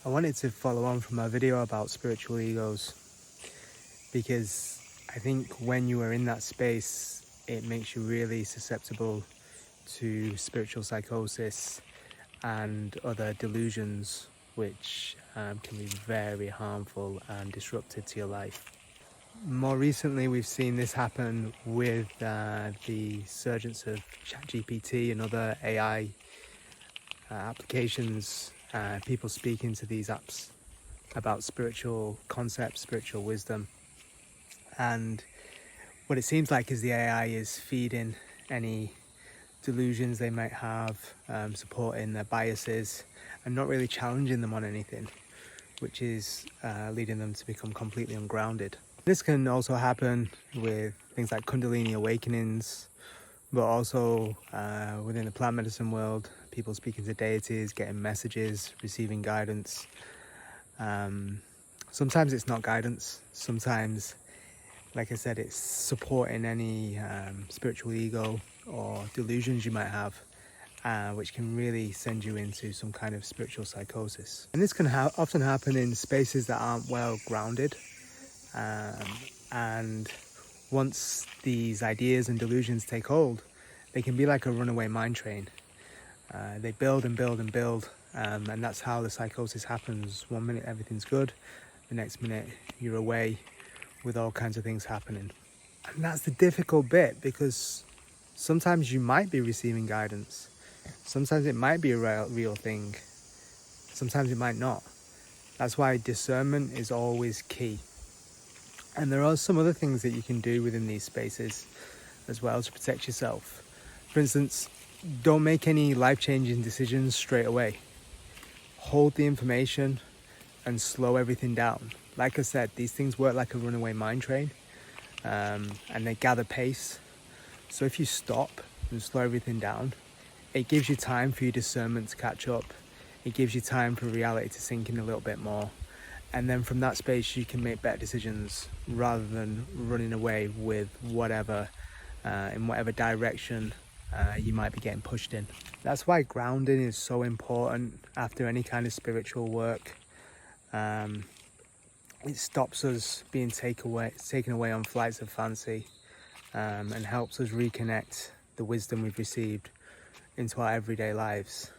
I wanted to follow on from my video about spiritual egos, because I think when you are in that space, it makes you really susceptible to spiritual psychosis and other delusions, which can be very harmful and disruptive to your life. More recently, we've seen this happen with the surgence of ChatGPT and other AI applications, people speaking to these apps about spiritual concepts, spiritual wisdom. And what it seems like is the AI is feeding any delusions they might have, supporting their biases, and not really challenging them on anything, which is leading them to become completely ungrounded. This can also happen with things like Kundalini awakenings, but also within the plant medicine world, people speaking to deities, getting messages, receiving guidance. Sometimes it's not guidance. Sometimes, like I said, it's supporting any spiritual ego or delusions you might have, which can really send you into some kind of spiritual psychosis. And this can often happen in spaces that aren't well grounded. And once these ideas and delusions take hold, they can be like a runaway mine train. They build and build and build, and that's how the psychosis happens. One minute everything's good, the next minute you're away with all kinds of things happening. And that's the difficult bit, because sometimes you might be receiving guidance. Sometimes it might be a real thing. Sometimes it might not. That's why discernment is always key. And there are some other things that you can do within these spaces as well to protect yourself. For instance, don't make any life-changing decisions straight away. Hold the information and slow everything down. Like I said, these things work like a runaway mine train, and they gather pace. So if you stop and slow everything down, it gives you time for your discernment to catch up. It gives you time for reality to sink in a little bit more. And then from that space, you can make better decisions rather than running away with whatever, in whatever direction you might be getting pushed in. That's why grounding is so important after any kind of spiritual work. It stops us being taken away on flights of fancy, and helps us reconnect the wisdom we've received into our everyday lives.